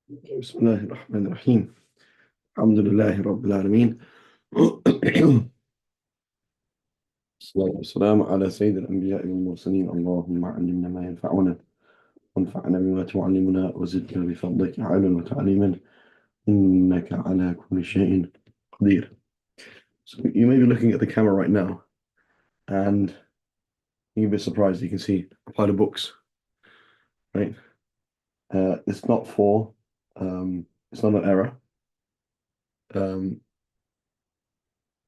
بسم الله الرحمن الرحيم. الحمد لله رب العالمين. الصلاة والسلام على سيد الأنبياء والمرسلين. اللهم علمنا ما ينفعنا وانفعنا بما تعلمنا وزدنا بفضلك علما وتعليما إنك على كل شيء قدير. So you may be looking at the camera right now and you'll be surprised. You can see a pile of books, right? It's not for, it's not an error. Um,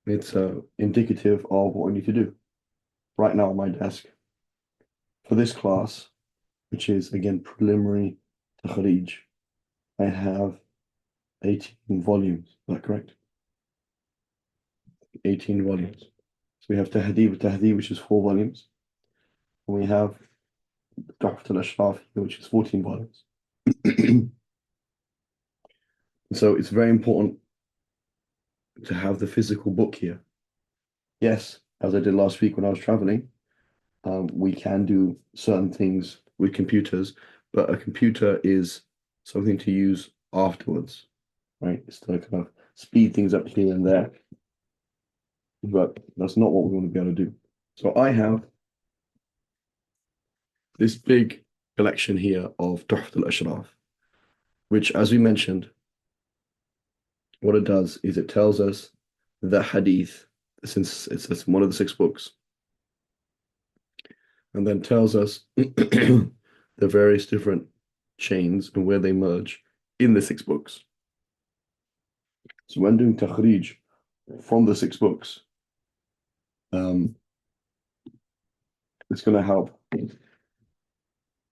it's indicative of what we need to do. Right now on my desk for this class, which is again preliminary تخريج, I have 18 volumes. Is that correct? 18 volumes. So we have تهذيب, which is 4 volumes. And we have تحفة الاشراف, which is 14 volumes. So it's very important to have the physical book here. Yes, as I did last week when I was traveling, we can do certain things with computers, but a computer is something to use afterwards, right? It's to kind of speed things up here and there, but that's not what we want to be able to do. So I have this big collection here of Tufat al-Ashraf, which, as we mentioned, what it does is it tells us the hadith, since it's one of the 6 books, and then tells us the various different chains and where they merge in the 6 books. So when doing takhrij from the 6 books, it's going to help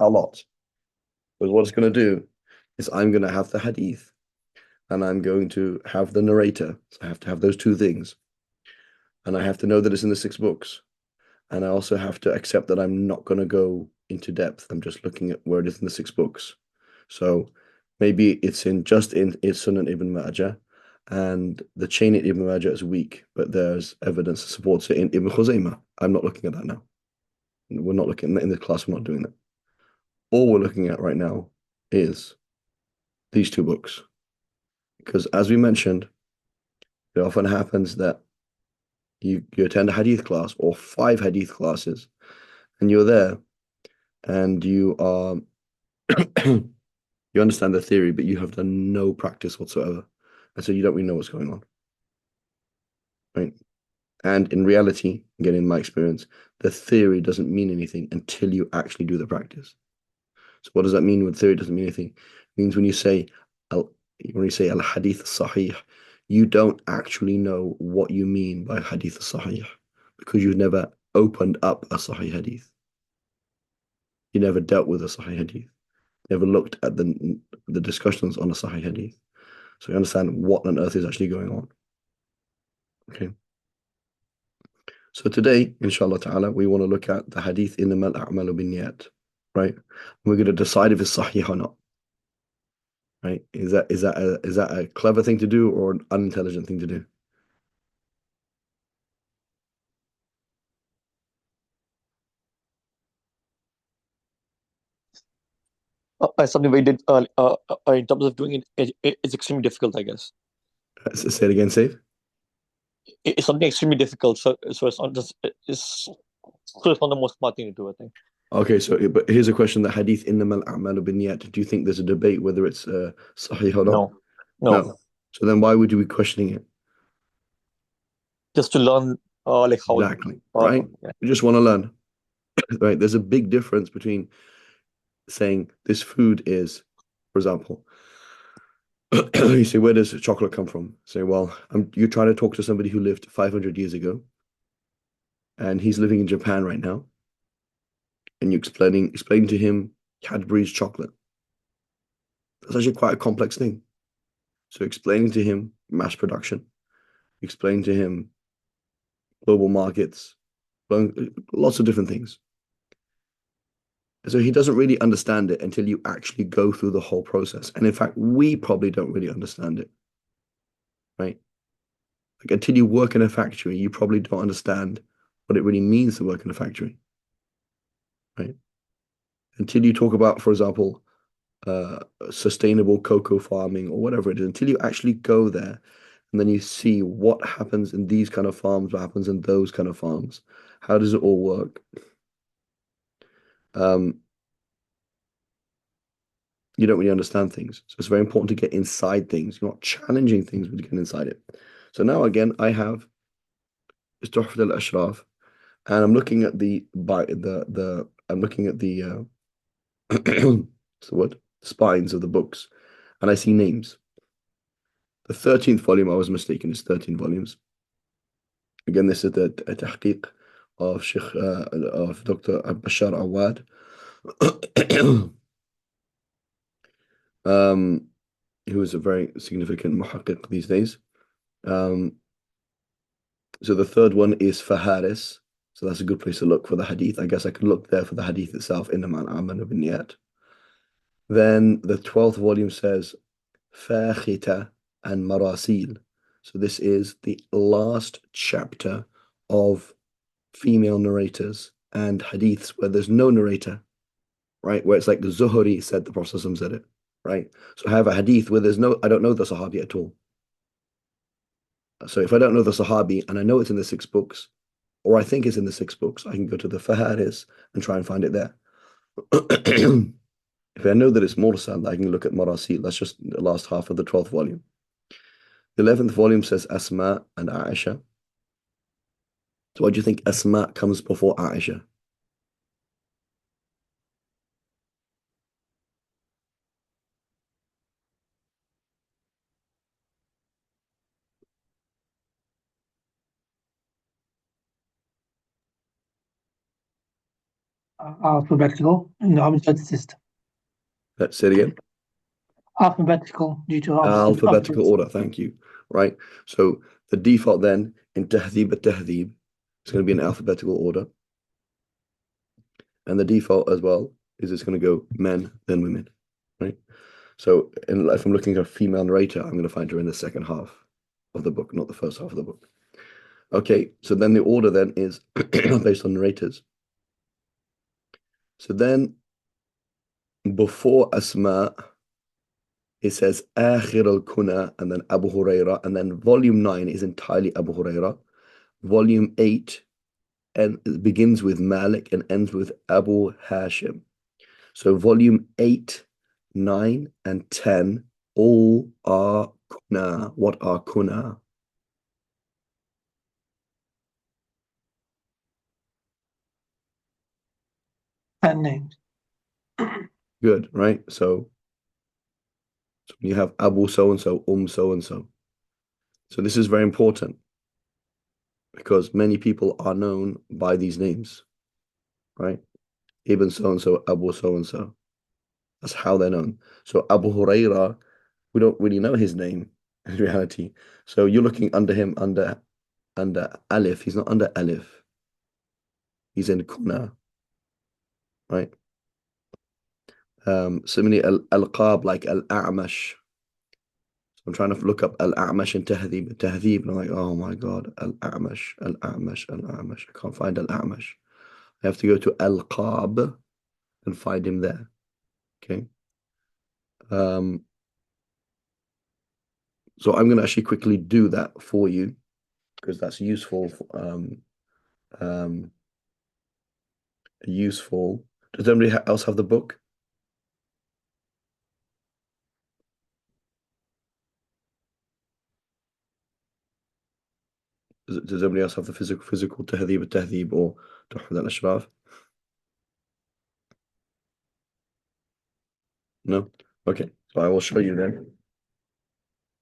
a lot. But what it's going to do is I'm going to have the hadith and I'm going to have the narrator. So I have to have those 2 things. And I have to know that it's in the 6 books. And I also have to accept that I'm not going to go into depth. I'm just looking at where it is in the 6 books. So maybe it's just in Sunan Ibn Majah, and the chain in Ibn Majah is weak, but there's evidence that supports it in Ibn Khuzaymah. I'm not looking at that now. We're not looking in the class. We're not doing that. All we're looking at right now is these 2 books, because as we mentioned, it often happens that you attend a hadith class or 5 hadith classes, and you're there, and you are you understand the theory, but you have done no practice whatsoever, and so you don't really know what's going on, right? And in reality, again, in my experience, the theory doesn't mean anything until you actually do the practice. So what does that mean when theory doesn't mean anything? It means when you say al hadith sahih, you don't actually know what you mean by hadith sahih, because you've never opened up a sahih hadith. You never dealt with a sahih hadith. Never looked at the discussions on a sahih hadith. So you understand what on earth is actually going on. Okay. So today, inshallah ta'ala, we want to look at the hadith in the a'malu binniyat, right? We're going to decide if it's sahih or not. Right? Is that a clever thing to do or an unintelligent thing to do? Something we did in terms of doing it's extremely difficult, I guess. Say it again, Saif. It's something extremely difficult, so it's not just it's not the most smart thing to do, I think. Okay, so but here's a question: the hadith innamal a'malu binniyat. Do you think there's a debate whether it's sahih or not? No, no, No. So then why would you be questioning it? just to learn like how. Exactly, right? Yeah. You just want to learn, right? There's a big difference between saying this food is, for example, you say, where does chocolate come from? Say, well, you're trying to talk to somebody who lived 500 years ago, and he's living in Japan right now, and you explain to him Cadbury's chocolate. That's actually quite a complex thing. So explaining to him mass production, explain to him global markets, lots of different things. So he doesn't really understand it until you actually go through the whole process. And in fact, we probably don't really understand it, right? Like until you work in a factory, you probably don't understand what it really means to work in a factory, right? Until you talk about, for example, sustainable cocoa farming or whatever it is, until you actually go there and then you see what happens in these kind of farms, what happens in those kind of farms. How does it all work? Um, you don't really understand things. So it's very important to get inside things. You're not challenging things, but you get inside it. So now again, I have this Tufat al-Ashraf, and I'm looking at the I'm looking at the what's the word? Spines of the books, and I see names. The 13th volume, I was mistaken, it's 13 volumes. Again, this is the tahqiq of Sheikh of Dr. Bashar Awad. Who is a very significant muhaqqiq these days. So the third one is Faharis. So that's a good place to look for the hadith. I guess I can look there for the hadith itself in the Man Aman ibn Niyat. Then the 12th volume says Fakhita and Marasil. So this is the last chapter of female narrators and hadiths where there's no narrator, right? Where it's like the Zuhri said the Prophet said it, right? So I have a hadith where I don't know the Sahabi at all. So if I don't know the Sahabi and I know it's in the six books, or I think it's in the six books, I can go to the Faharis and try and find it there. If I know that it's Mursal, I can look at Marasil. That's just the last half of the 12th volume. The 11th volume says Asma and Aisha. So why do you think Asma comes before Aisha? Alphabetical in the Abjad system. Let's say it again. Alphabetical due to Alphabetical order, thank you. Right. So the default then in Tahذيب التهذيب is going to be in alphabetical order. And the default as well is it's going to go men, then women. Right. So if I'm looking at a female narrator, I'm going to find her in the second half of the book, not the first half of the book. Okay, so then the order then is based on narrators. So then before Asma, it says Akhir al-Kuna and then Abu Huraira, and then volume 9 is entirely Abu Huraira. Volume 8 and it begins with Malik and ends with Abu Hashim. So volume 8, 9, and 10 all are Kuna. What are Kuna? and names. Good, right? So you have Abu so-and-so, so-and-so. So this is very important because many people are known by these names, right? Ibn so-and-so, Abu so-and-so. That's how they're known. So Abu Huraira, we don't really know his name in reality. So you're looking under him under Alif. He's not under Alif. He's in Kuna, right? Similarly, Al-Alqab like Al-A'mash. So I'm trying to look up Al-A'mash in Tahذيب, and I'm like, oh my God, Al-A'mash, Al-A'mash, Al-A'mash. I can't find Al-A'mash. I have to go to Al-Qab and find him there. Okay. So I'm going to actually quickly do that for you because that's useful. Useful. Does anybody else have the book? Does anybody else have the physical Tehذيب or Tahfة al-Ashraf? No? Okay. So I will show you then.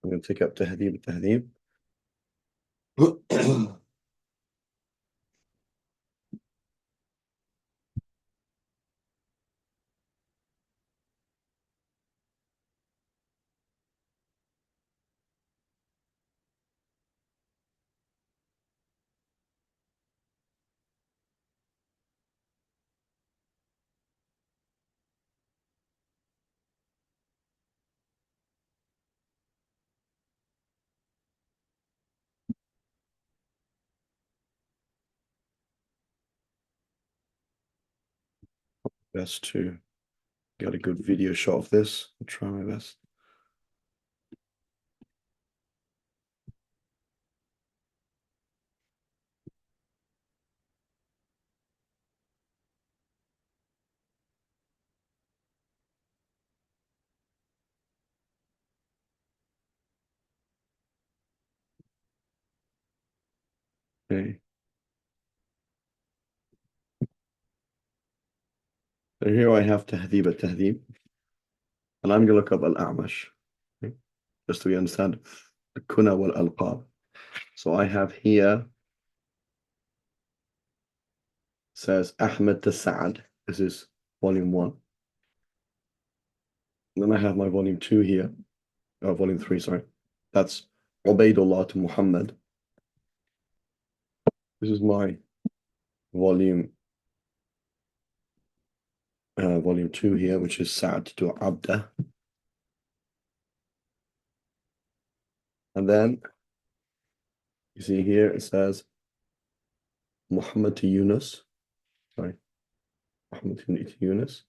I'm going to take up Tehذيb. Best to Got a good video shot of this. I'll try my best. Okay. So here I have تهذيب التهذيب. And I'm going to look up الأعمش. Okay. Just so we understand الكنى والألقاب. So I have here says Ahmed Tasad. This is volume 1. And then I have my volume 2 here. Volume 3, sorry. That's Ubaidullah to Muhammad. This is my volume 2 here, which is Sa'd to Abda. And then you see here it says Muhammad to Yunus. Sorry. Muhammad to Yunus.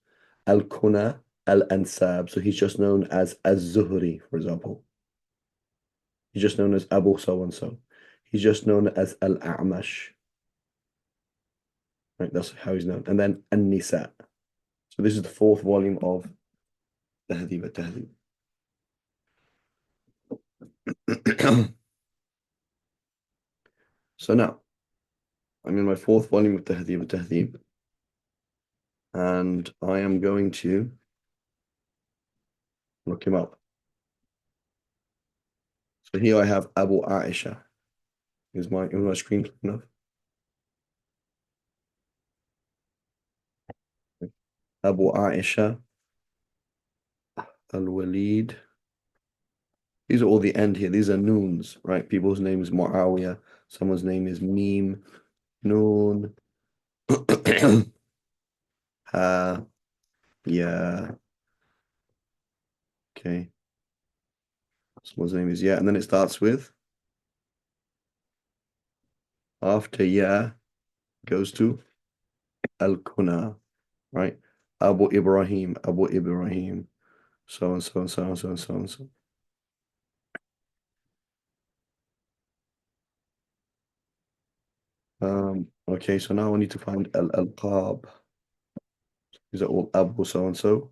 Al-Kuna Al-Ansab. So he's just known as Az-Zuhri, for example. He's just known as Abu so-and-so. He's just known as Al-A'mash. Right, that's how he's known. And then An-Nisa. So this is the 4th volume of Tahذيب التهذيب. So now, I'm in my 4th volume of Tahذيب التهذيب. And I am going to look him up. So here I have Abu Aisha. Is my screen clear enough? Abu Aisha Al-Walid. These are all the end here. These are noons, right? People's names Muawiyah. Someone's name is Mim, Noon. Yeah. Okay. Someone's name is and then it starts with after goes to Al-Kuna, right? Abu Ibrahim, so and so and so and so and so and so. Okay, so now I need to find Al-Alqab. Is it all Abu so and so?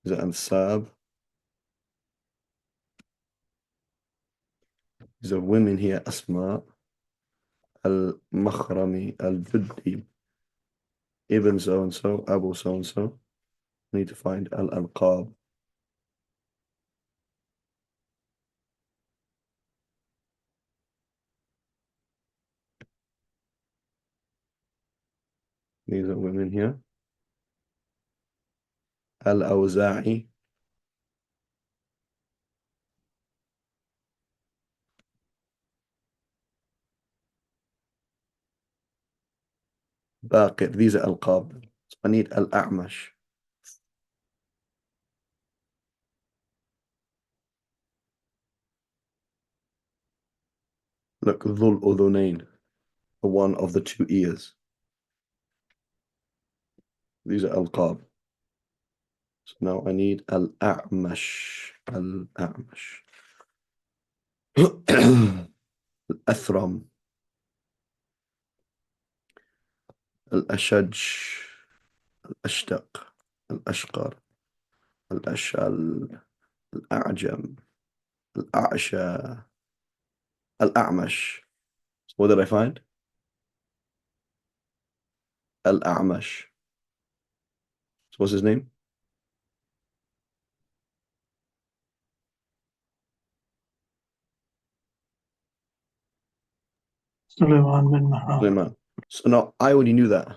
Is it Ansab? Is there women here? Asma, Al-Makhrami, Al-Buddi, Ibn so and so, Abu so and so. I need to find Al-Alqab. These are women here. Al-Awza'i. Baqir. These are Alqab. So I need Al-A'mash. Look, Dhul Udhunain, the one of the 2 ears. These are Alqab. So now I need Al-A'mash. Al-A'mash. Al-Athram. Al-Ashaj. Al-Ashtaq. Al-Ashqar. Al-Ashal. Al-A'jam. Al-A'sha. Al-A'mash. So what did I find? Al-A'mash. So what's his name? Sulaiman bin Mahran. Sulaiman. So now I already knew that,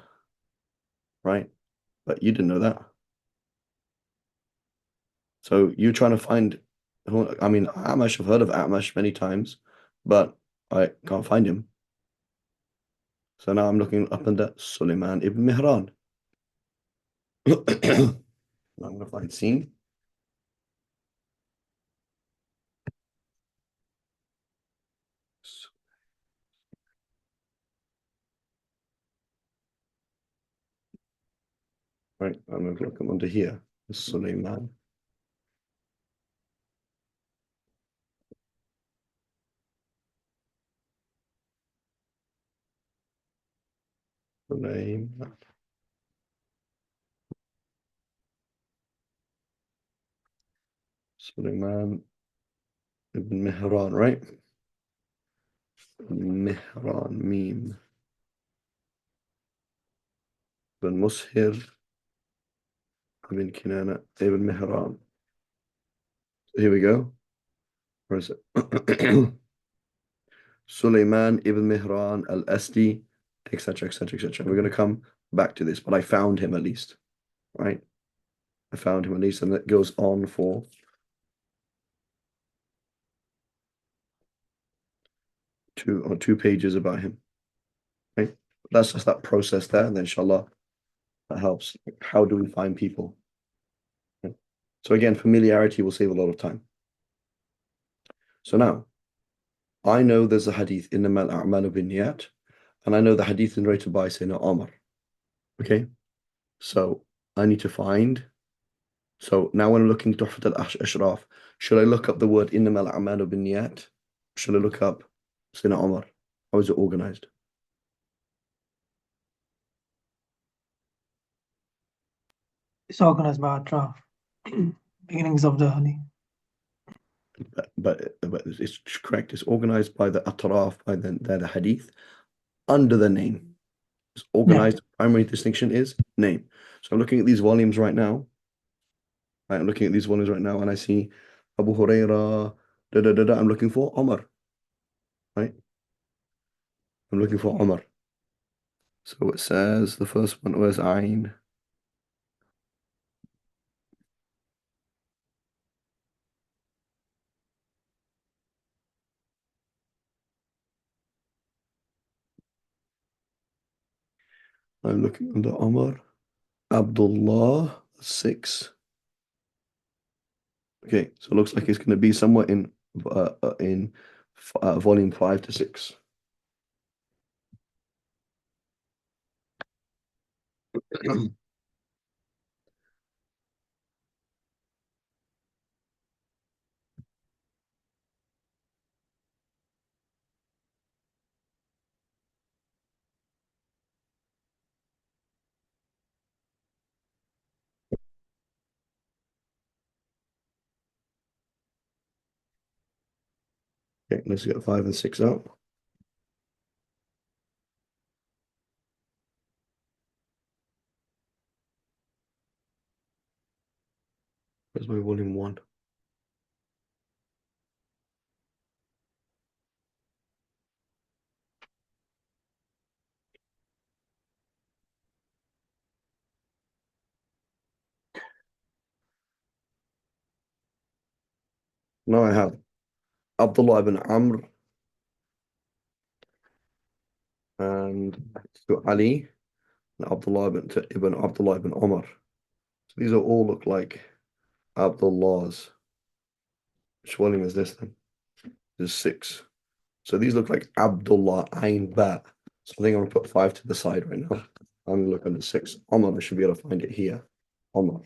right? But you didn't know that. So you're trying to find I mean, Amash, I've heard of Amash many times, but I can't find him. So now I'm looking up under Sulaiman ibn Mihran. I'm going to find scene. Right, I'm going to look under here. Sulaiman. Sulaiman. Sulaiman ibn Mihran, right? Mihran, Mim. Ibn Mushir ibn Kinana ibn Mihran. So here we go. Where is it? Sulaiman ibn Mihran al-Asdi, etc., etc., etc. We're going to come back to this, but I found him at least, right? I found him at least, and it goes on for two pages about him. Right? That's just that process there, and then inshallah, that helps. How do we find people? Okay. So again, familiarity will save a lot of time. So now, I know there's a hadith, إِنَّمَا الْأَعْمَالُ بِالنِّيَّاتِ, and I know the hadith narrated by Sayyidina Umar. Okay? So I need to find. So now when I'm looking at Tufat al-Ashraf, should I look up the word إِنَّمَا الْأَعْمَالُ بِالنِّيَّاتِ? Should I look up Sayyidina Umar? How is it organized? It's organized by Ashraf. Beginnings of the hadith. But it's correct. It's organized by the atraf, by the hadith, under the name. It's organized. Primary distinction is name. So I'm looking at these volumes right now. Right, I'm looking at these volumes right now, and I see Abu Huraira. I'm looking for Umar. Right. I'm looking for Umar. So it says the first one was Ain. I'm looking under Umar. Abdullah 6. Okay, so it looks like it's going to be somewhere in volume 5 to 6. Okay, let's get 5 and 6 out. Where's my volume 1? Now I have Abdullah ibn Amr and Ali and Abdullah ibn Umar. So these all look like Abdullahs. Which volume is this then? This is 6. So these look like Abdullah Ain Ba. So I think I'm gonna put 5 to the side right now. I'm gonna look under 6. Umar, I should be able to find it here. Umar.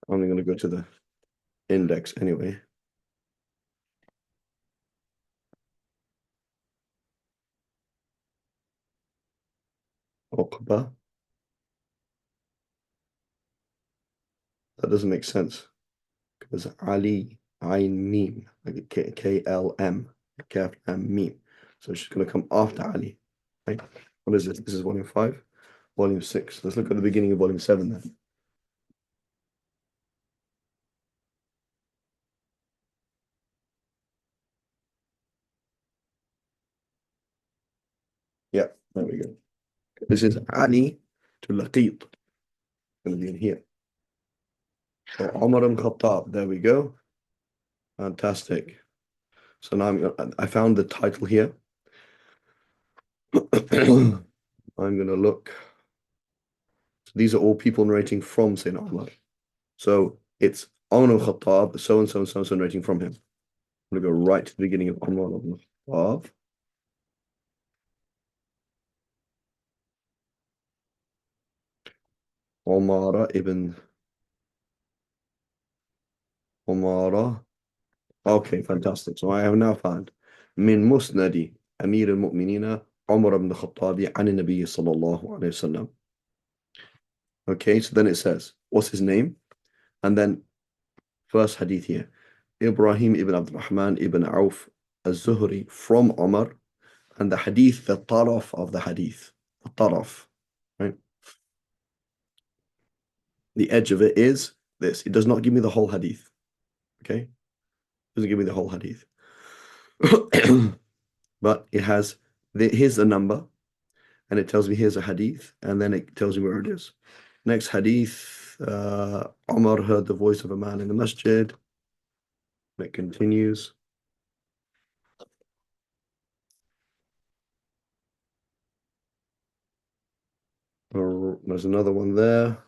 I'm gonna go to the index anyway. Uqba. That doesn't make sense. Because Ali, Ain Mim, like KLM, Kaf and Mim. So she's going to come after Ali. Right? What is this? This is volume 5, volume 6. Let's look at the beginning of volume 7 then. Yeah, there we go. This is Ali to Laqit. Going to be in here. So Umar ibn Khattab, there we go. Fantastic. So now I found the title here. I'm going to look. So these are all people narrating from Sayyidina Umar. So it's Umar ibn Khattab, so and so and so and so narrating from him. I'm going to go right to the beginning of Umar ibn Khattab. Umara ibn Umara. Okay, fantastic. So I have now found من مسند أمير المؤمنين عمر بن الخطاب عن النبي صلى الله عليه وسلم. Okay, so then it says, what's his name? And then first hadith here. Ibrahim ibn Abdul Rahman ibn Auf al-Zuhri from Umar. And the hadith, the taraf of the hadith. The taraf, right? The edge of it is this. It does not give me the whole hadith. Okay? It doesn't give me the whole hadith. But it has, here's the number, and it tells me here's a hadith, and then it tells me where it is. Next hadith, Umar heard the voice of a man in the masjid. It continues. There's another one there.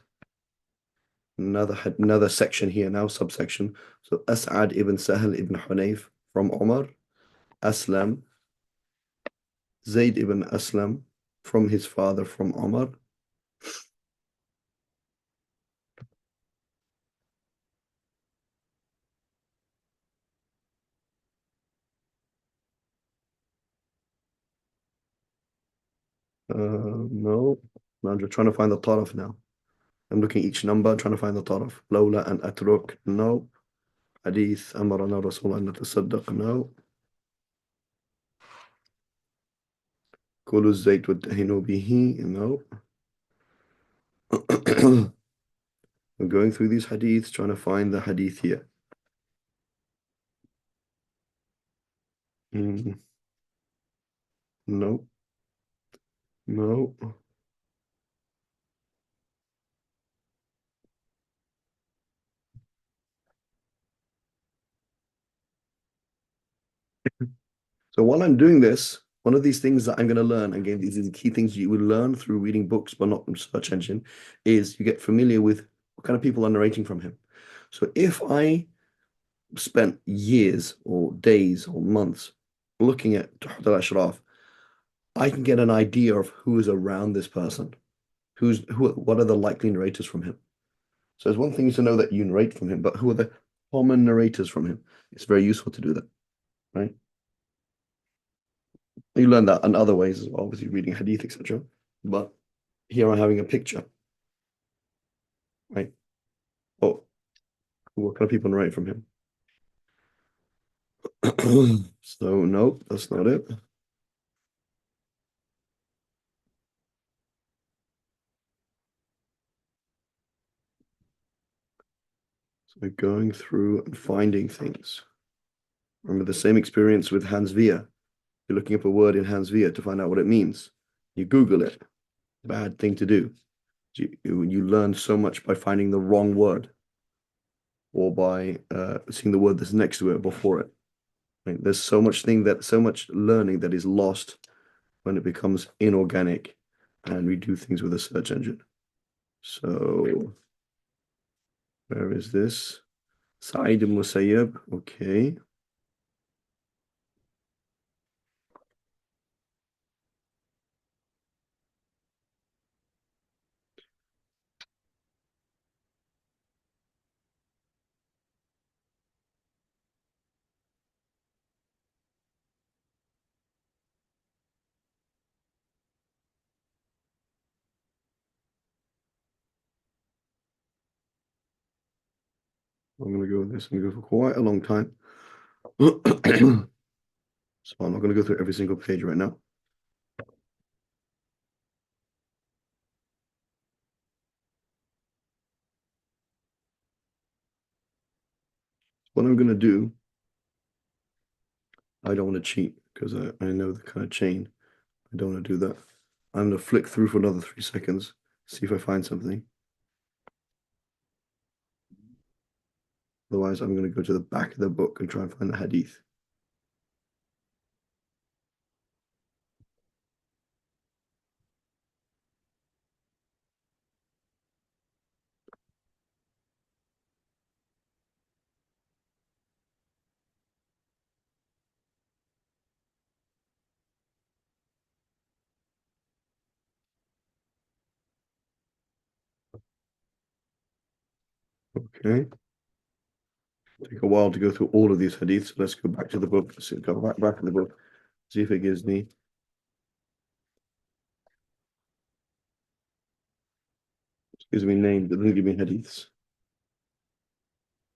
Another section here now, subsection. So As'ad ibn Sahal ibn Hunayf from Umar. Aslam. Zayd ibn Aslam from his father from Umar. No. I'm just trying to find the taraf now. I'm looking at each number, trying to find the taraf. Lawla and Atruk, no. Hadith, Amarana Rasul an natasaddaq, no. Kulu Zayt wattahinu bihi, no. I'm going through these hadiths, trying to find the hadith here. No. No. So while I'm doing this, one of these things that I'm going to learn, again, these are the key things you will learn through reading books, but not from search engine, is you get familiar with what kind of people are narrating from him. So if I spent years or days or months looking at Tahfة al-Ashraf, I can get an idea of who is around this person. What are the likely narrators from him? So it's one thing to know that you narrate from him, but who are the common narrators from him? It's very useful to do that, right? You learn that in other ways as well, obviously reading hadith, etc. But here I'm having a picture, right? Oh, what kind of people narrate from him? So no, that's not it. So we're going through and finding things. Remember the same experience with Hans Via. You're looking up a word in Hans Via to find out what it means. You Google it. Bad thing to do. You learn so much by finding the wrong word or by seeing the word that's next to it before it. Right? There's so much learning that is lost when it becomes inorganic and we do things with a search engine. So where is this? Sa'id ibn Musayyab. Okay. I'm going to go with this. I'm going to go for quite a long time. So I'm not going to go through every single page right now. What I'm going to do, I don't want to cheat because I know the kind of chain. I don't want to do that. I'm going to flick through for another 3 seconds, see if I find something. Otherwise, I'm going to go to the back of the book and try and find the hadith. Okay. Take a while to go through all of these hadiths. Let's go back to the book. Let's go back to the book. See if it gives me. It gives me names. It doesn't give me hadiths.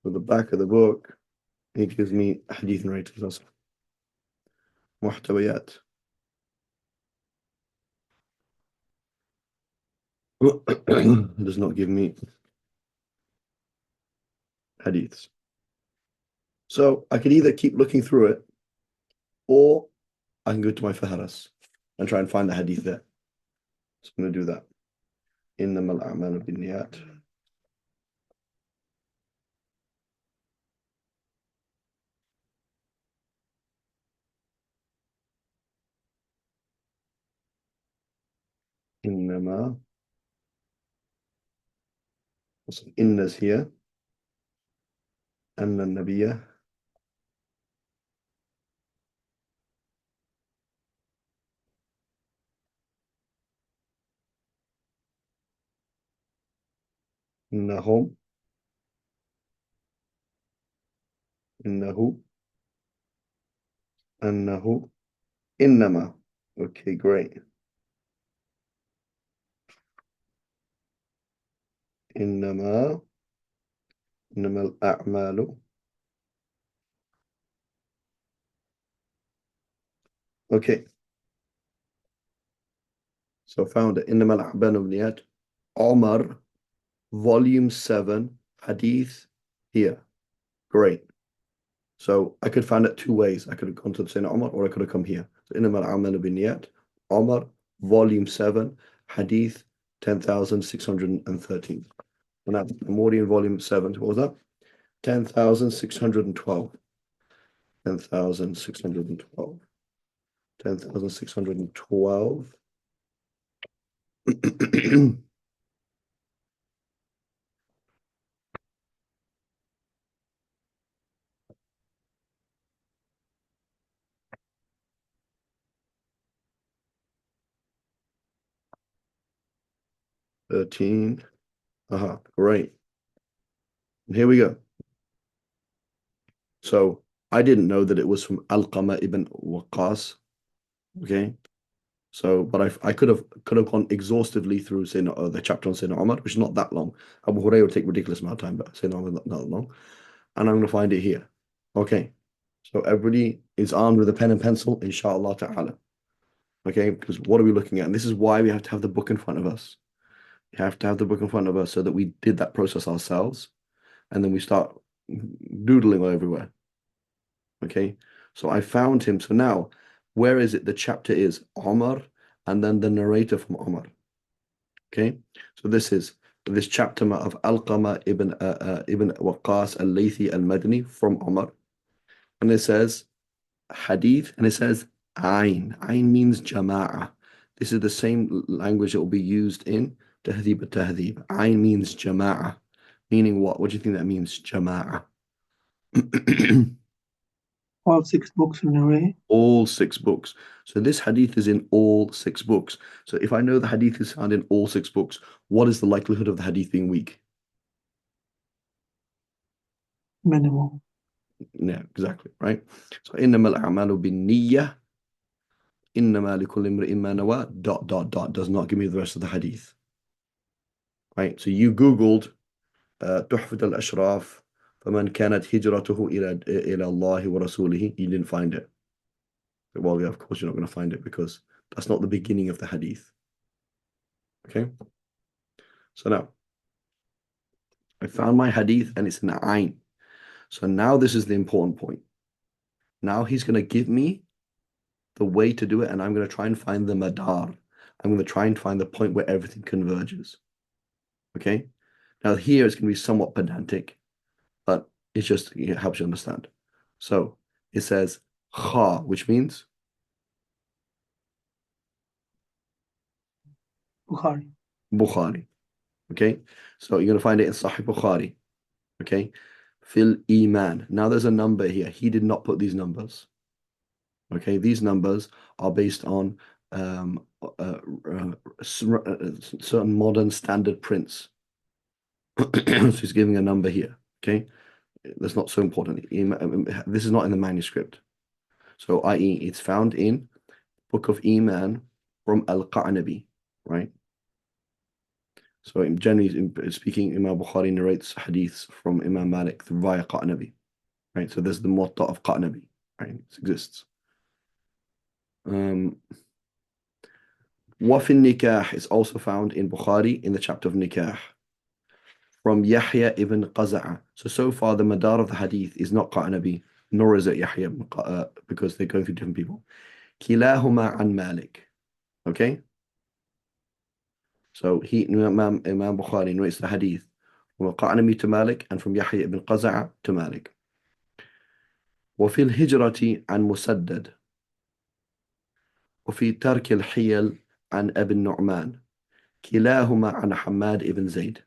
At the back of the book, it gives me hadith narrators. That's محتويات. It does not give me hadiths. So I could either keep looking through it, or I can go to my faharas and try and find the hadith there. So I'm going to do that. إنما الأعمال بالنيات. إنما إن هي أن النبي إنه أنه إنما. Okay, great. إنما الأعمال. Okay. So found it. إنما الأعمال بالنيات. Omar, volume 7, hadith here. Great. So I could find it two ways. I could have gone to Sayyidina Omar, or I could have come here. So إنما الأعمال بالنيات. Omar, volume 7, hadith 10,613. And that's Memorial volume 7. What was that? 10,612. 10,612. 10,612. 13. Great. And here we go. So I didn't know that it was from Alqama ibn Waqqas. Okay. So, but I could have gone exhaustively through the chapter on Sayyidina Umar, which is not that long. Abu Hurairah would take ridiculous amount of time, but Sayyidina Umar not that long. And I'm going to find it here. Okay. So everybody is armed with a pen and pencil, inshallah ta'ala. Okay, because what are we looking at? And this is why we have to have the book in front of us. We have to have the book in front of us so that we did that process ourselves, and then we start doodling everywhere. Okay, so I found him. So now, where is it? The chapter is Omar, and then the narrator from Omar. Okay, so this chapter of Alqama ibn Waqqas al-Laythi al-Madni from Omar, and it says hadith, and it says Ain. Ain means Jama'ah. This is the same language that will be used in Tahذيب التهذيب. Ain means Jama'ah. Meaning what? What do you think that means, Jama'ah? All 6 books in a way. All 6 books. So this hadith is in all 6 books. So if I know the hadith is found in all 6 books, what is the likelihood of the hadith being weak? Minimal. Yeah, exactly, right? So إنما الأعمال بالنية إنما لكل امرئ ما نوى ... does not give me the rest of the hadith. Right? So you Googled تحفة الاشراف فمن كانت هجرته إلى الله ورسوله. You didn't find it. Well, yeah, of course you're not going to find it, because that's not the beginning of the hadith. Okay? So now, I found my hadith and it's in Ain. So now this is the important point. Now he's going to give me the way to do it, and I'm going to try and find the madar. I'm going to try and find the point where everything converges. Okay? Now here it's going to be somewhat pedantic, but it helps you understand. So it says kha, which means Bukhari. Bukhari. Okay? So you're going to find it in Sahih Bukhari. Okay? Fil Iman. Now there's a number here. He did not put these numbers. Okay? These numbers are based on certain modern standard prints. So he's giving a number here. Okay, that's not so important. This is not in the manuscript. So, i.e., it's found in Book of Iman from Al-Qa'nabi, right? So, generally speaking, Imam Bukhari narrates hadiths from Imam Malik via Qa'nabi, right? So, there's the Muwatta of Qa'nabi, right? It exists. Wafin Nikah is also found in Bukhari in the chapter of Nikah from Yahya ibn Qaza'a. So far, the madar of the hadith is not Qa'nabi, nor is it Yahya because they're going through different people. Kilahuma an Malik. Okay? So Imam Bukhari narrates the hadith from Qa'nabi to Malik and from Yahya ibn Qaza'a to Malik. وفي الهجرة عن مسدد وفي ترك الحيل عن أبي النعمان كلاهما عن حماد ibn Zayd.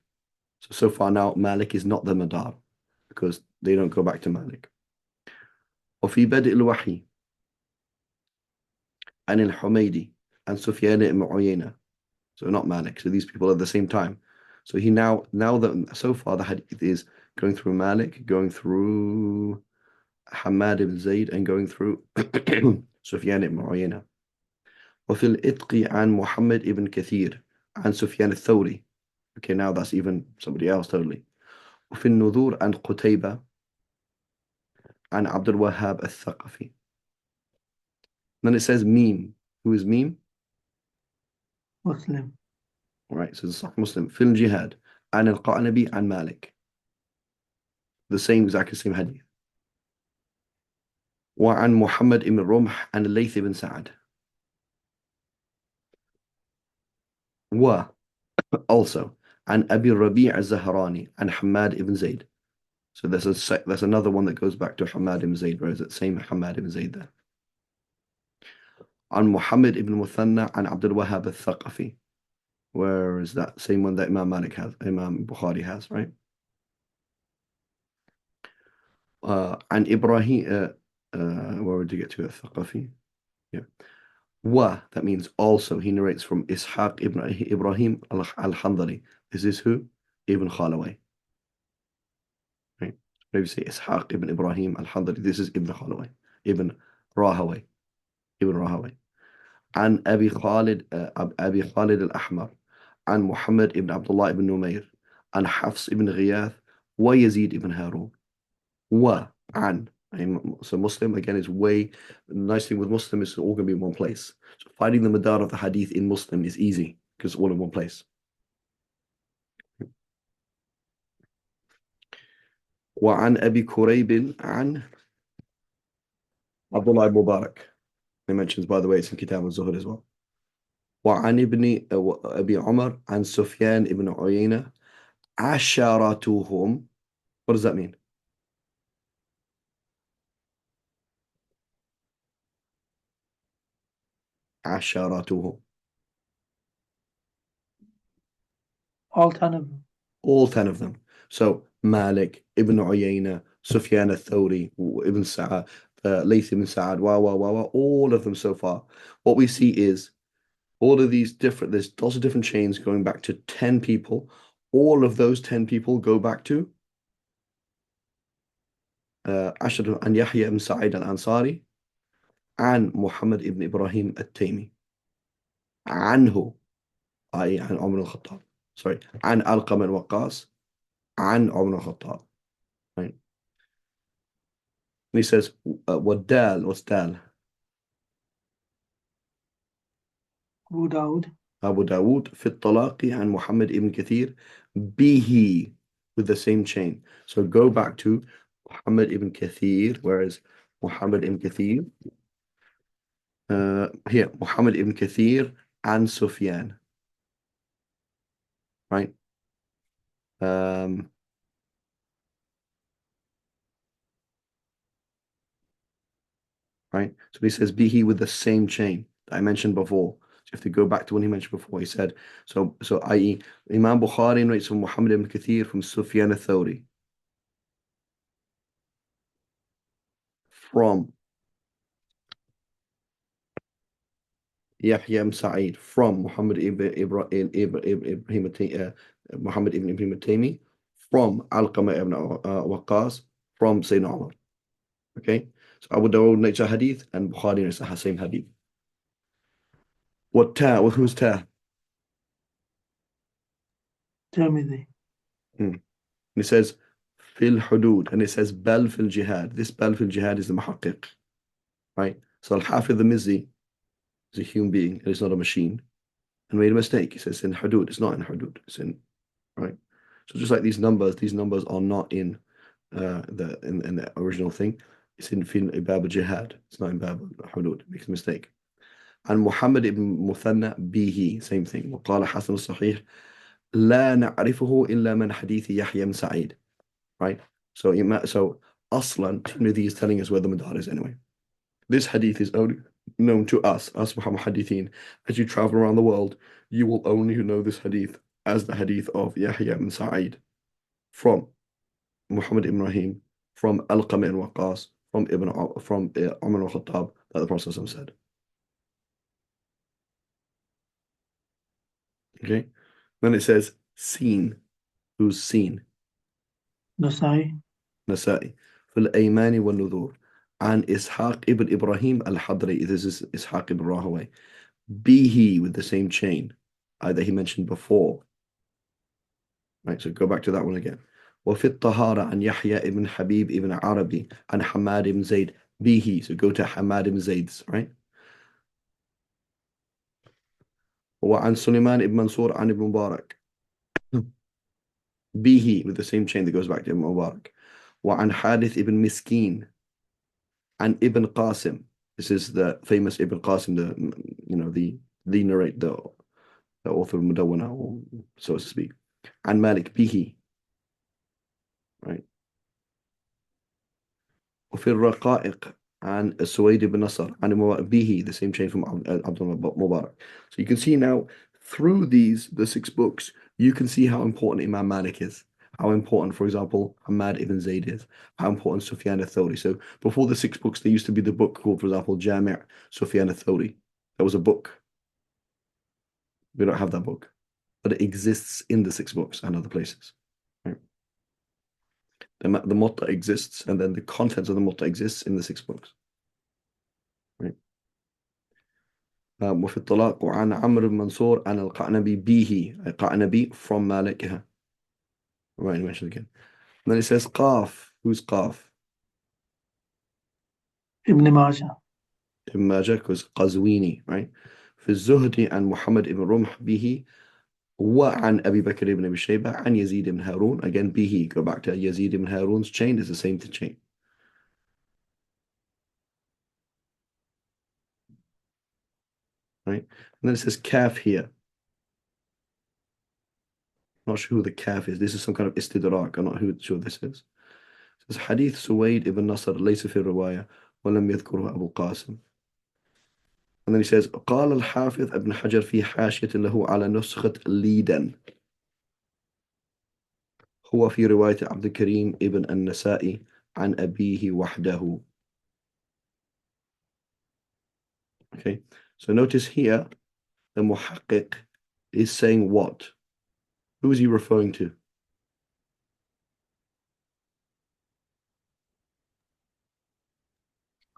So far now Malik is not the madar because they don't go back to Malik. وفي بدء الوحي عن الحميدي عن سفيان بن عيينة. So not Malik. So these people are at the same time. So he now that so far the hadith is going through Malik, going through Hamad ibn Zayd, and going through Sufyan ibn Uyayna. وفي الإتق عن محمد ibn Kathir عن سفيان الثوري. Okay, now that's even somebody else totally. وفي النذور عن قتيبة عن عبد الوهاب الثقفي. Then it says Meme. Who is Meme? Muslim. All right, so it's Muslim. في الجهاد عن القعنبي عن مالك. The same, exactly same hadith. وعن محمد بن رمح عن الليث بن سعد. Also عن أبي الربيع الزهراني عن حماد بن زيد. So that's another one that goes back to Hamad ibn Zayd. Where is it? Same Hamad ibn Zayd there. عن محمد بن مثنى عن عبد الوهاب الثقفي. Where is that? Same one that Imam Malik has, Imam Bukhari has, right? عن إبراهيم where would you get to الثقفي? Yeah. That means also he narrates from Ishaq ibn Ibrahim al-Handali. This is who? Ibn Khalaway. Right? Maybe say Ishaq ibn Ibrahim al-Handali. This is Ibn Khalaway. Ibn Rahaway. عن أبي خالد الأحمر عن محمد ibn Abdullah ibn Numayr عن حفص ibn Ghiyath ويزيد ibn Harun. عن. So Muslim again is way. The nice thing with Muslim is it's all going to be in one place. So finding the madar of the hadith in Muslim is easy because it's all in one place. وعن أبي كريب عن عبد الله Mubarak. He mentions, by the way, it's in Kitab al-Zuhud as well. وعن ابن أبي عمر عن سفيان ibn عيينة عشرتهم. What does that mean? عشرتهم. All 10 of them. All 10 of them. So Malik, Ibn Uyayna, Sufyan al-Thawri, Ibn Sa'ad, Layth ibn Sa'ad, all of them so far. What we see is all of these different, there's lots of different chains going back to 10 people. All of those 10 people go back to Ashad and Yahya ibn Sa'id al-Ansari and Muhammad ibn Ibrahim al-Taymi. عنه أي عن عمر الخطاب. Sorry, عن علقمة الوقاص عن عمر الخطاب. Right. And he says, والدال, what's dal? Abu Dawud. Abu Dawud في الطلاق عن محمد ibn Kathir به with the same chain. So go back to Muhammad ibn Kathir. Where is Muhammad ibn Kathir? Here, Muhammad ibn Kathir and Sufyan. Right? Right? So he says bihi with the same chain that I mentioned before. So if you go back to when he mentioned before, he said, so i.e. Imam Bukhari narrates from Muhammad ibn Kathir from Sufyan al-Thawri. From Yahya ibn Sa'id, from Muhammad ibn Ibrahim Muhammad ibn Ibrahim al-Taymi, from Alqamah ibn Waqqas, from Sayyidina Umar. Okay, so Abu Dawud narrates a hadith and Bukhari narrates the same hadith. Who's ta? Tirmidhi. And it says fil hudud, and it says bal fil jihad. This bal fil jihad is the muhaqqiq, right? So Al-Hafidh al-Mizzi is a human being, and it's not a machine, and made a mistake. He says in hudud. It's not in hudud. It's in, right? So just like these numbers are not in in the original thing. It's in Bab al-Jihad. It's not in Bab al-Hudud. It makes a mistake. And Muhammad ibn Muthanna bihi, same thing. وقال حسن الصحيح لا نعرفه إلا من حديث يحيى بن سعيد. Right? So Aslan, Tirmidhi is telling us where the madar is anyway. This hadith is only known to us Muhammad. As you travel around the world, you will only know this hadith as the hadith of Yahya ibn Sa'id from Muhammad ibn Ibrahim, from Alqamah ibn Waqqas, from Umar al-Khattab, that the Prophet said. Okay? Then it says seen. Who's seen? Nasai. Nasa'i. في الأيمان والنذور عن إسحاق ibn Ibrahim al-Hadri. This is Ishaq ibn Rahaway. Be he with the same chain. Either he mentioned before. Right, so go back to that one again. وفي الطهارة عن يحيى ibn Habib ibn Arabi عن Hamad ibn Zayd. Be he. So go to Hamad ibn Zayd's, right? وعن سليمان ibn Mansur عن ibn Mubarak. Be he with the same chain that goes back to ibn Mubarak. وعن حارث ibn Miskin عن ibn Qasim. This is the famous Ibn Qasim, the narrate, the author of Mudawwana, so to speak. عن Malik, be he. Right. وفي الرقائق عن سويد بن نصر عن به, the same chain from Abdullah Mubarak. So you can see now through the 6 books, you can see how important Imam Malik is, how important, for example, Hamad ibn Zayd is, how important Sufyan al-Thawri. So before the 6 books, there used to be the book called, for example, Jami' Sufyan al-Thawri. That was a book. We don't have that book, but it exists in the 6 books and other places. Right? The Muwatta exists, and then the contents of the Muwatta exists in the 6 books. Right. وفي الطلاق وعن عمرو بن منصور عن القعنبي به, القعنبي from مالكها. Right, mention again. And then it says Qaf. Who's Qaf? Ibn Majah. Ibn Majah, because Qazwini, right? في الزهد عن محمد ibn رمح به وعن أبي بكر ibn Abi Shaybah عن يزيد ibn Harun. Again, به. Go back to Yazid ibn Harun's chain. It's the same chain. Right? And then it says Kaf here. Not sure who the Kaf is. This is some kind of istidrak. I'm not sure this is. It says Hadith Suwaid ibn Nasr ليس في الرواية ولم يذكره أبو القاسم. And then he says قال الحافظ ابن حجر في حاشية له على نسخة ليدن هو في رواية عبد الكريم ابن النسائي عن أبيه وحده. Okay, so notice here the muhaqqiq is saying what? Who is he referring to?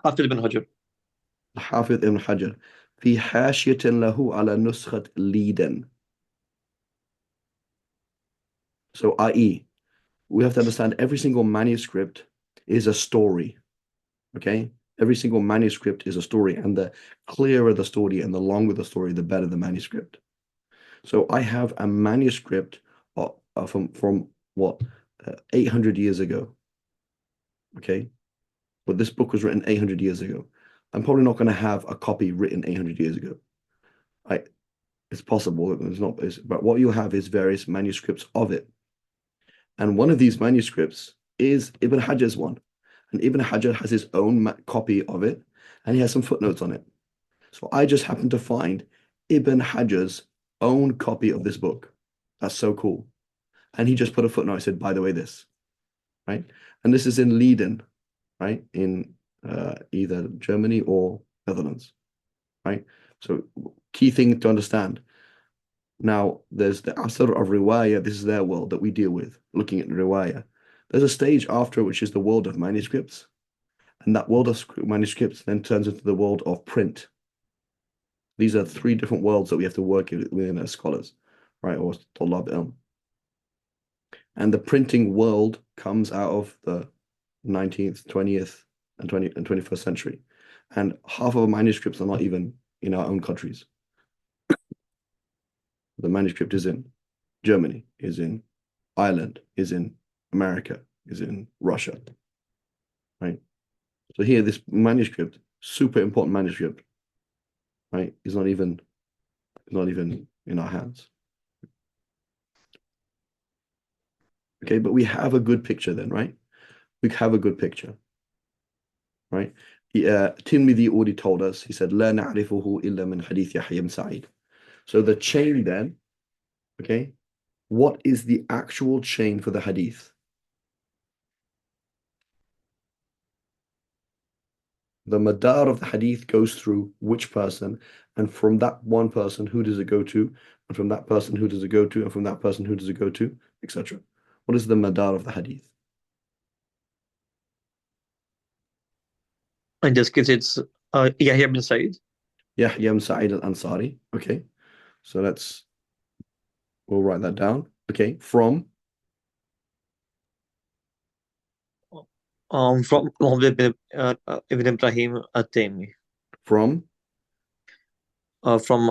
Hafid ibn Hajar. الحافظ ابن حجر في حاشية له على نسخة ليدن. So i.e. we have to understand every single manuscript is a story. Okay? Every single manuscript is a story, and the clearer the story and the longer the story, the better the manuscript. So I have a manuscript from what, 800 years ago. Okay? But this book was written 800 years ago. I'm probably not going to have a copy written 800 years ago. It's possible, but what you have is various manuscripts of it. And one of these manuscripts is Ibn Hajar's one. And Ibn Hajar has his own copy of it, and he has some footnotes on it. So I just happened to find Ibn Hajar's own copy of this book. That's so cool. And he just put a footnote. I said, by the way, this, right? And this is in Leiden, right? In either Germany or Netherlands, right? So key thing to understand, Now, there's the asr of riwayah. This is their world that we deal with, looking at riwayah. There's a stage after, which is the world of manuscripts. And that world of manuscripts then turns into the world of print. These are three different worlds that we have to work within as scholars, right? Or طلاب ilm. And the printing world comes out of the 19th, 20th, and 21st century. And half of our manuscripts are not even in our own countries. The manuscript is in Germany, is in Ireland, is in America, is in Russia, right? So here, this manuscript, super important manuscript, right, is not even in our hands. Okay, but we have a good picture then, right? We have a good picture, right? Tirmidhi already told us, he said, لا نعرفه إلا من حديث يحيى بن سعيد. So the chain then, okay, what is the actual chain for the hadith? The madar of the hadith goes through which person, and from that one person, who does it go to? And from that person, who does it go to? And from that person, who does it go to? Etc. What is the madar of the hadith? In this case, it's Yahya bin Sa'id. Yahya bin Sa'id al-Ansari. Okay. So we'll write that down. Okay. From Muhammad ibn Ibrahim at-Taymi. from From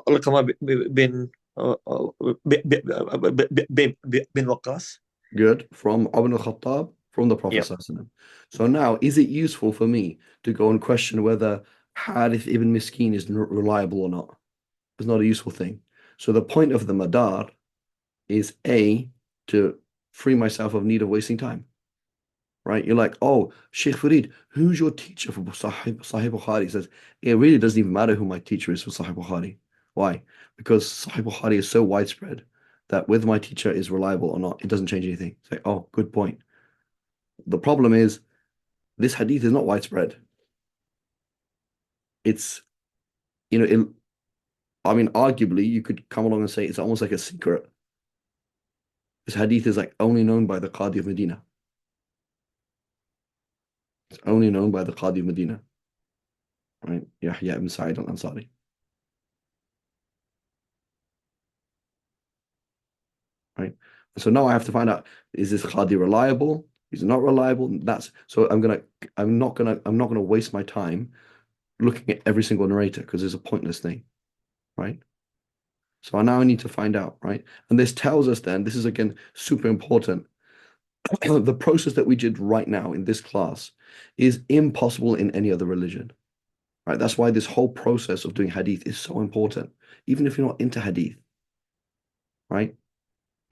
Alqama bin Waqas. good. From Ibn al-Khattab, from the Prophet Yep. Sallallahu Alaihi Wasallam. So now, is it useful for me to go and question whether Harith ibn Miskin is reliable or not? It's not a useful thing. So the point of the madar is A, to free myself of need of wasting time. Right? You're like, oh, Sheikh Farid, who's your teacher for Sahih Bukhari? He says, it really doesn't even matter who my teacher is for Sahih Bukhari. Why? Because Sahih Bukhari is so widespread that whether my teacher is reliable or not, it doesn't change anything. It's like, oh, good point. The problem is, this hadith is not widespread. It's, arguably, you could come along and say it's almost like a secret. This hadith is like only known by the Qadi of Medina. It's only known by the Qadi of Medina, right? Yahya ibn Sa'id al-Ansari. Right? So now I have to find out, is this Qadi reliable? Is it not reliable? So I'm not gonna waste my time looking at every single narrator because it's a pointless thing, right? So I need to find out, right? And this tells us then, this is again super important. The process that we did right now in this class is impossible in any other religion, right? That's why this whole process of doing hadith is so important, even if you're not into hadith, right?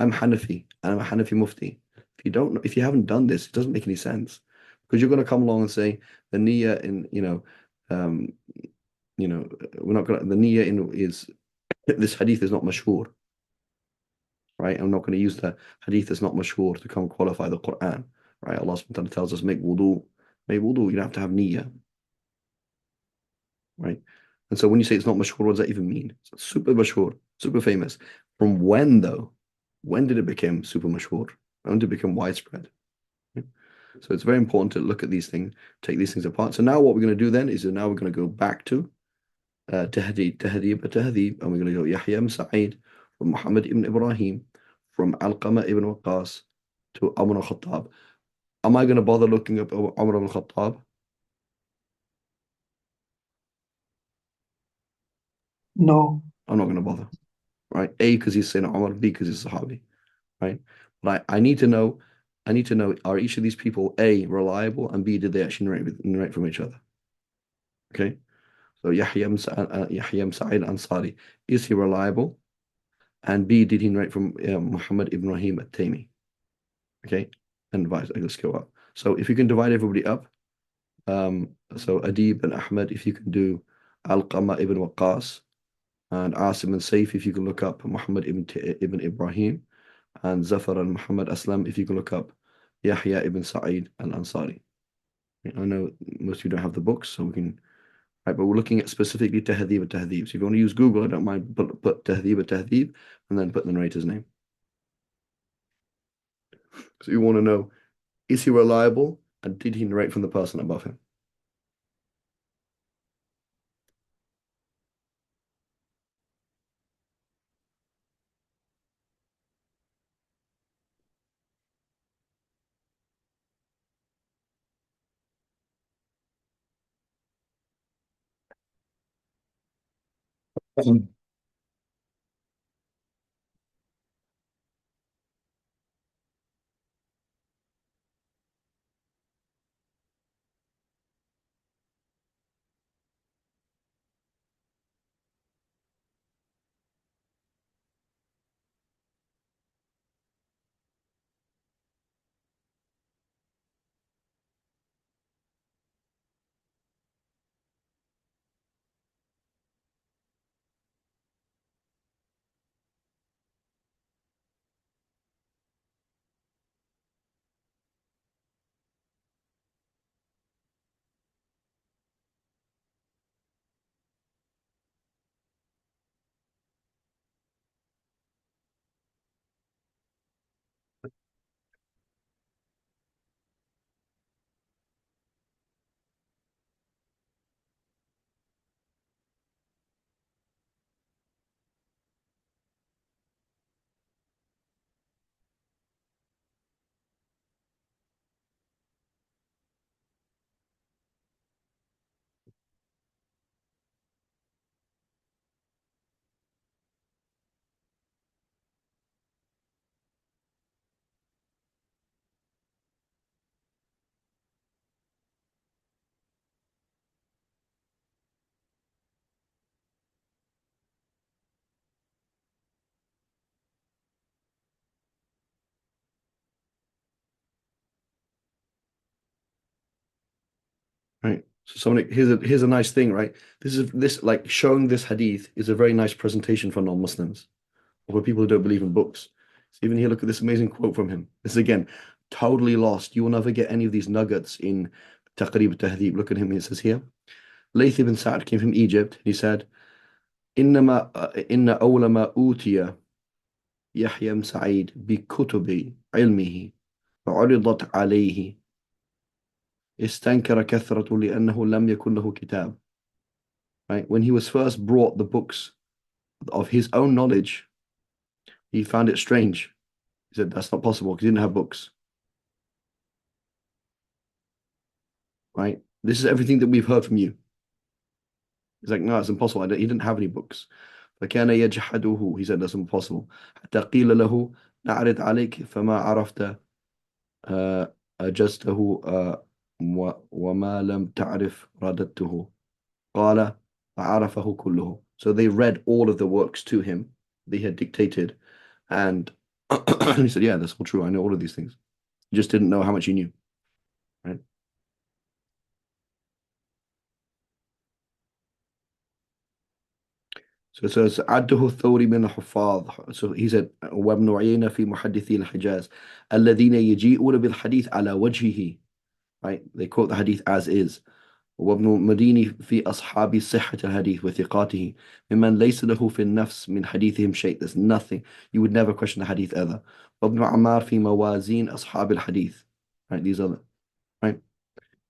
I'm Hanafi and I'm a Hanafi Mufti. If you haven't done this, it doesn't make any sense because you're going to come along and say the niyyah the niyyah is this hadith is not mashhur, right? I'm not going to use the hadith that's not mashhur to come qualify the Quran, right? Allah subhanahu wa ta'ala tells us make wudu. You don't have to have niyyah, right? And so when you say it's not mashhur, what does that even mean? It's super mashhur, super famous. From when though? When did it become super mashhur? When did it become widespread? Right? So it's very important to look at these things, take these things apart. So now what we're going to do then is now we're going to go back to تهذيب, and we're going to go Yahya ibn Sa'id from Muhammad ibn Ibrahim from Alqama ibn Waqas to Umar al-Khattab. Am I going to bother looking up Umar al-Khattab? No. I'm not going to bother, right? A, because he's saying Umar, B, because he's Sahabi, right? But I need to know, are each of these people A, reliable, and B, did they actually narrate from each other? Okay? So Yahya ibn Sa'id Ansari, is he reliable? And B, did he narrate from Muhammad ibn Ibrahim at-Taymi? Okay, and let's go up. So if you can divide everybody up, so Adib and Ahmed, if you can do Alqama ibn Waqas, and Asim and Saif, if you can look up Muhammad ibn Ibrahim, and Zafar and Muhammad Aslam, if you can look up Yahya ibn Sa'id al-Ansari. I know most of you don't have the books, so we can right? But we're looking at specifically Tehذيب التهذيب. So if you want to use Google, I don't mind put Tehذيب التهذيب and then put the narrator's name. So you want to know, is he reliable and did he narrate from the person above him? Right. So somebody here's a nice thing, right? This like showing this hadith is a very nice presentation for non-Muslims or for people who don't believe in books. So even here, look at this amazing quote from him. This is again totally lost. You will never get any of these nuggets in Taqrib al-Tahdhib. Look at him. He says here, Layth ibn Sa'd came from Egypt. He said, inna awla ma utiya Yahya ibn Sa'id bi kutubi ilmihi فعرضت عليه استنكر كثرة لأنه لم يكن له كتاب. Right? When he was first brought the books of his own knowledge, he found it strange. He said, that's not possible because he didn't have books. Right? This is everything that we've heard from you. He's like, no, it's impossible. He didn't have any books. فكان يجحده. He said, that's impossible. حتى قيل له نعرض عليك فما عرفت أجزته وما لم تعرف رددته. قال فعرفه كله. So they read all of the works to him they had dictated, and he said, yeah, that's all true. I know all of these things. He just didn't know how much he knew. Right? So it says عده الثوري من الحفاظ. So he said وابن عيينة في محدثي الحجاز الذين يجيئون بالحديث على وجهه. Right? They quote the hadith as is. وابن مديني في أصحاب صحة الحديث وثقاته ممن ليس له في النفس من حديثهم شيء. There's nothing. You would never question the hadith ever. وابن عمار في موازين أصحاب الحديث. Right? These are the, right?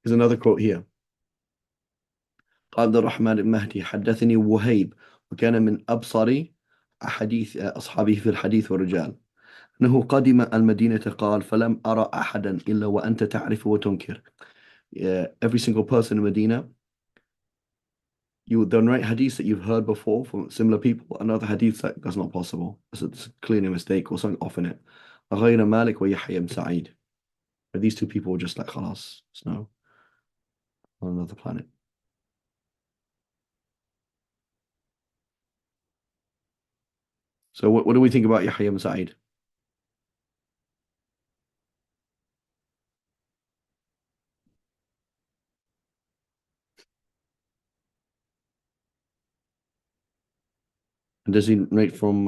Here's another quote here. قال عبد الرحمن بن مهدي حدثني وهيب وكان من أبصر أحاديث أصحابه في الحديث والرجال أنه قدم المدينة قال فلم أرى أحدا إلا وأنت تعرف وتنكر. Every single person in Medina, you would then write hadiths that you've heard before from similar people, and other hadiths like that's not possible. It's clearly a mistake or something off in it. غير مالك ويحيى بن سعيد. But these two people were just like خلاص, snow on another planet. So what do we think about Yahya ibn Sa'id? And does he narrate from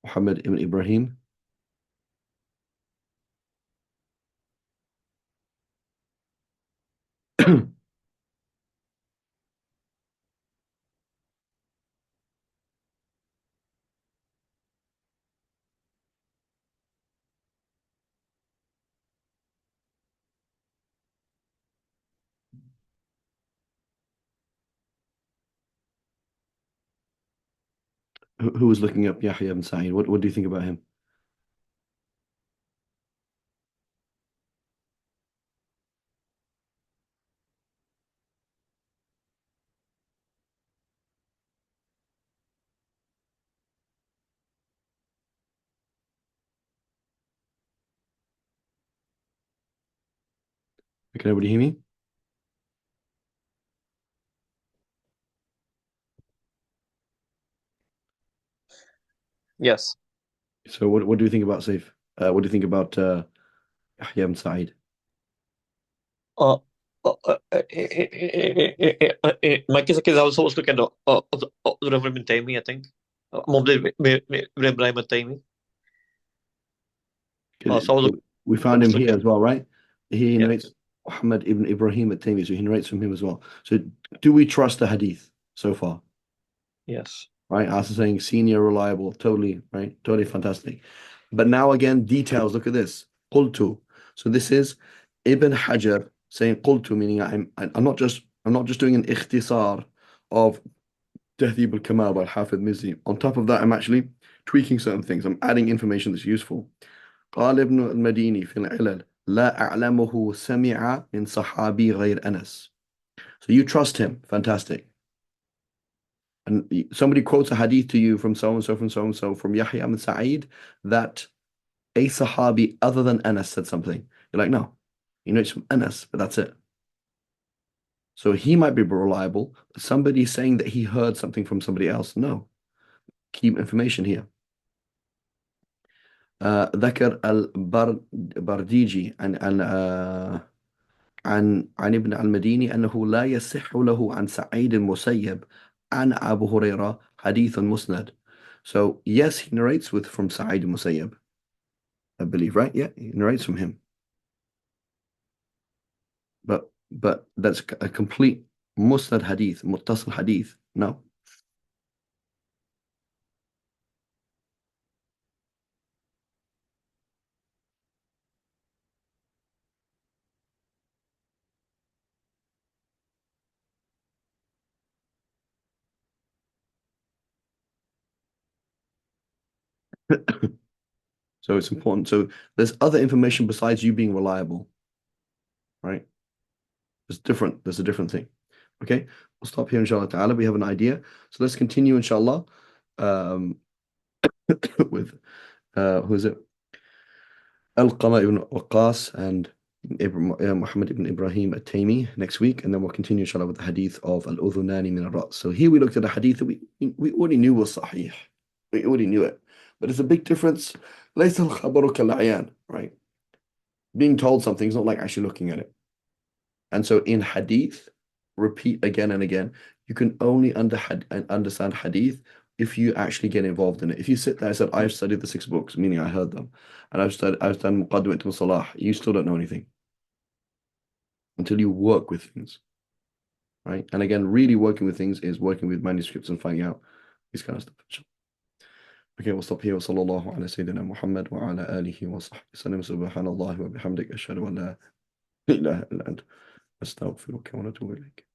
Muhammad ibn Ibrahim? Who was looking up Yahya ibn Sa'id? What do you think about him? Can everybody hear me? Yes. So what do you think about Saif? What do you think about Yahya ibn Sa'id? My case I was supposed to look at the Reverend Ibn Taymi, I think. Mohammed ibn Ibrahim al-Taymi. So I was We found him looking here at, as well, right? He yeah, narrates Muhammad ibn Ibrahim at-Taymi, so he narrates from him as well. So do we trust the hadith so far? yes. Right? As I'm saying, senior, reliable, totally, right? Totally fantastic. But now again, details. Look at this. Qultu. So this is Ibn Hajar saying qultu, meaning I'm not just doing an ikhtisar of Tahذيب al-Kamal by Hafid Mizzi. On top of that, I'm actually tweaking certain things. I'm adding information that's useful. قال ابن المديني في العلل لا أعلمه سمع من صحابي غير أنس. So you trust him. Fantastic. And somebody quotes a hadith to you from so and so, from so and so, from Yahya ibn Sa'id, that a Sahabi other than Anas said something. You're like, no, you know it's from Anas, but that's it. So he might be reliable, but somebody saying that he heard something from somebody else, no. Keep information here. ذكر البرديجي عن ابن المديني أنه لا يصح له عن سعيد المسيب عن أبو هريرة حديث مسند. So yes, he narrates from Sa'id al-Musayyab, I believe, right? Yeah, he narrates from him. But that's a complete musnad hadith, muttasil hadith. No. So it's important. So there's other information besides you being reliable, right? There's a different thing. Okay, we'll stop here, inshallah ta'ala. We have an idea. So let's continue, inshallah, um, with who is it? Alqama ibn Waqas and Muhammad ibn Ibrahim at-Taymi next week, and then we'll continue, inshallah, with the hadith of al-udhunani min al-ra's. So here we looked at a hadith that we already knew was sahih. We already knew it. But it's a big difference. ليس الخبر كالعيان, right? Being told something is not like actually looking at it. And so in hadith, repeat again and again, you can only understand hadith if you actually get involved in it. If you sit there and said, I've studied the 6 books, meaning I heard them, and I've done Muqaddimat ibn Salah, you still don't know anything until you work with things, right? And again, really working with things is working with manuscripts and finding out this kind of stuff. Okay, we'll stop here. وصلى الله على سيدنا محمد وعلى آله وصحبه وسلم. سبحان الله وبحمدك أشهد أن لا إله إلا أنت أستغفرك ونتوب إليك.